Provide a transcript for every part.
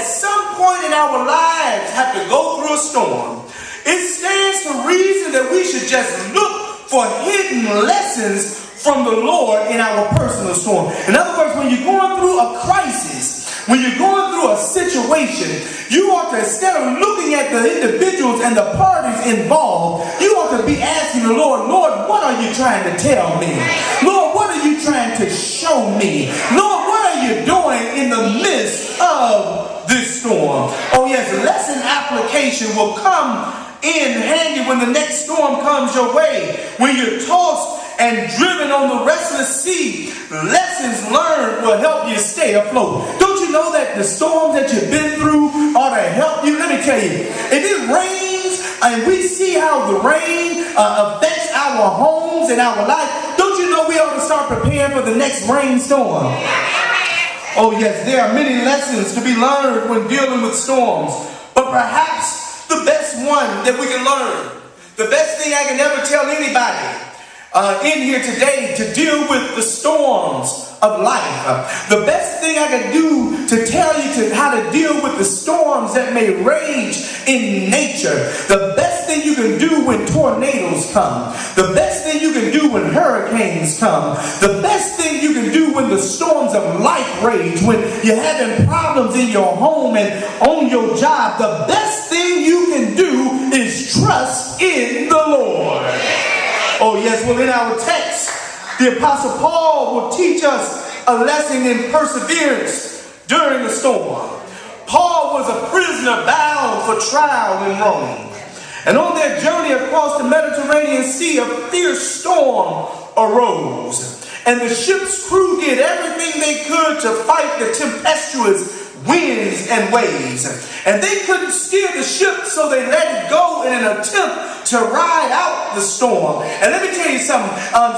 some point in our lives have to go through a storm, it stands to reason that we should just look for hidden lessons from the Lord in our personal storm. In other words, when you're going through a crisis, when you're going through a situation, you ought to, instead of looking at the individuals and the parties involved, you ought to be asking the Lord, Lord, what are you trying to tell me? Lord, what are you trying to show me? Lord, what are you doing in the midst of this storm? Oh yes, lesson application will come in handy when the next storm comes your way. When you're tossed and driven on the restless sea, lessons learned will help you stay afloat. Don't you know that the storms that you've been through ought to help you? Let me tell you, if it rains and we see how the rain affects our homes and our life, don't you know we ought to start preparing for the next rainstorm? Oh yes, there are many lessons to be learned when dealing with storms, but perhaps the best one that we can learn, the best thing I can ever tell anybody in here today to deal with the storms of life. The best thing I can do to tell you how to deal with the storms that may rage in nature. The best thing you can do when tornadoes come. The best thing you can do when hurricanes come. The best thing you can do when the storms of life rage. When you're having problems in your home and on your job. The best thing you can do is trust in the Lord. Oh yes, well in our text, the Apostle Paul will teach us a lesson in perseverance during the storm. Paul was a prisoner bound for trial in Rome. And on their journey across the Mediterranean Sea, a fierce storm arose. And the ship's crew did everything they could to fight the tempestuous winds and waves. And they couldn't steer the ship, so they let it go in an attempt to ride out the storm. And let me tell you something,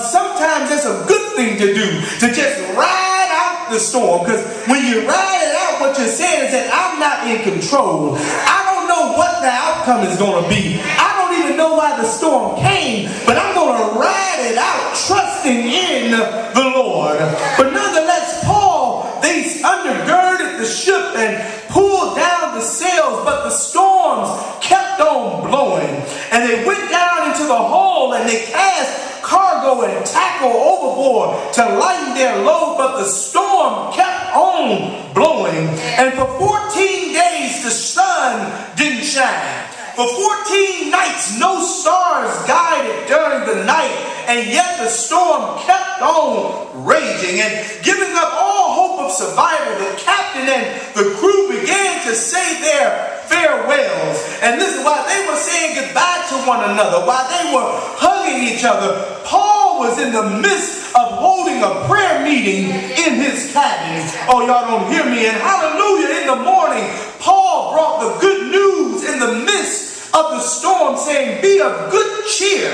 sometimes that's a good thing to do, to just ride out the storm. Because when you ride it out, what you're saying is that I'm not in control. I don't know what the outcome is going to be. I don't even know why the storm came, but I'm going to ride it out trusting in the Lord. But nonetheless, Paul, they undergirded the ship and pulled down the sails, but the storms kept on blowing. And they went down into the hold and they cast cargo and tackle overboard to lighten their load, but the storm kept on blowing. And for 14 days the sun didn't shine. For 14 nights no stars guided during the night, and yet the storm kept on raging. And giving up all hope of survival, the captain and the crew began to say their farewells. And this is why they were saying goodbye to one another, while they were hugging each other. Paul was in the midst of holding a prayer meeting in his cabin. Oh, y'all don't hear me. And hallelujah, in the morning, Paul brought the good news in the midst of the storm, saying, be of good cheer,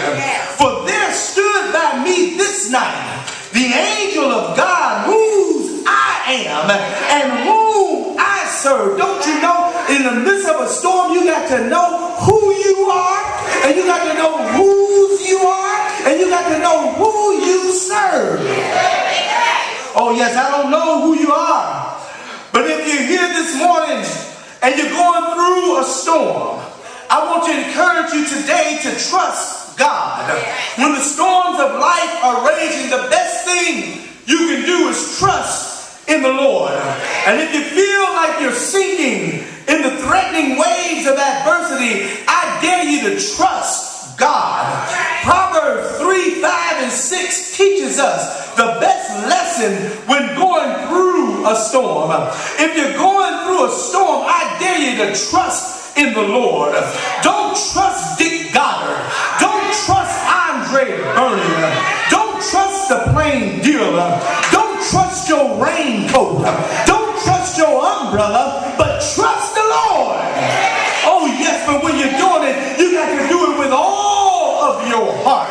for there stood by me this night the angel of God, whose I am and whom I serve. Don't you know, in the midst of a storm, you got to know who you are, and you got to know whose you are, and you got to know who you serve. Oh yes, I don't know who you are, but if you're here this morning and you're going through a storm, I want to encourage you today to trust God. When the storms of life are raging, the best thing you can do is trust in the Lord. And if you feel like you're sinking in the threatening waves of adversity, I dare you to trust God. Proverbs 3, 5, and 6 teaches us the best lesson when going through a storm. If you're going through a storm, I dare you to trust in the Lord. Don't trust Dick Goddard. Don't trust Andre Bernier. Don't trust the plain dealer. Don't trust your raincoat. Don't trust your umbrella, but trust the Lord. Oh yes, but when you're doing it, you got to do it with all of your heart,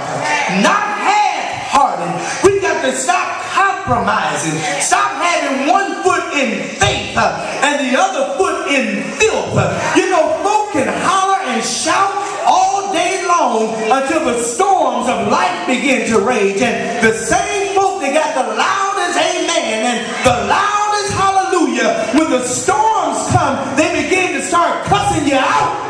not half-hearted. We got to stop compromising. Stop having one foot in faith and the other foot in filth. You know, folk can holler and shout all day long until the storms of life begin to rage. And the same folk that got the loudest amen and the loudest hallelujah, when the storms come, they helping you out.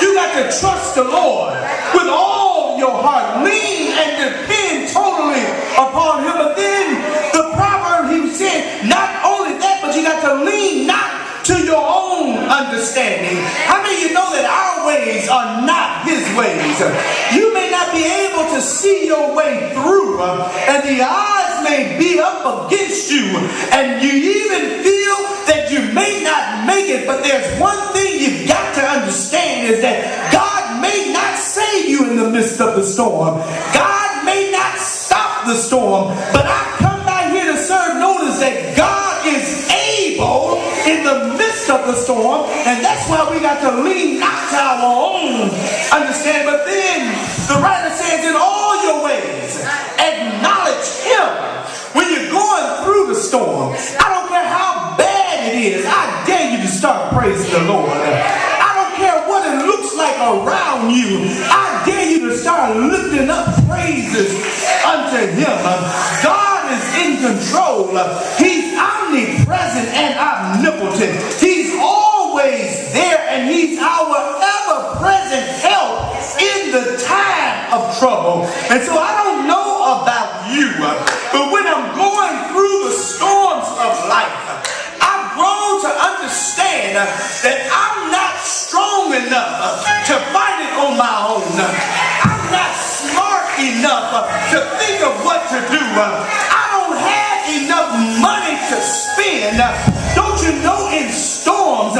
You got to trust the Lord with all your heart. Lean and depend totally upon him. But then the proverb, he said, not only that, but you got to lean not to your own understanding. How many of you know that our ways are not his ways? You may not be able to see your way through, and the odds may be up against you, and you even feel that you may not make it. But there's one thing you've got to understand, is that God may not save you in the midst of the storm. God may not stop the storm, but I come by here to serve notice that God is able in the midst of the storm, and that's why we got to lean not to our own understanding. But then the writer says, in all your ways acknowledge him. When you're going through the storm, I don't care how bad it is, I dare you to start praising the Lord. I don't care what it looks like around you, I dare you to start lifting up praises unto him. God is in control. He's omnipresent and omnipotent. He's always there, and he's our ever-present help in the time of trouble. And so I don't know about you, but when I'm going through the storms of life, I've grown to understand that I'm not strong enough to fight it on my own. I'm not smart enough to think of what to do. I don't have enough money to spend. Don't you know, in storms,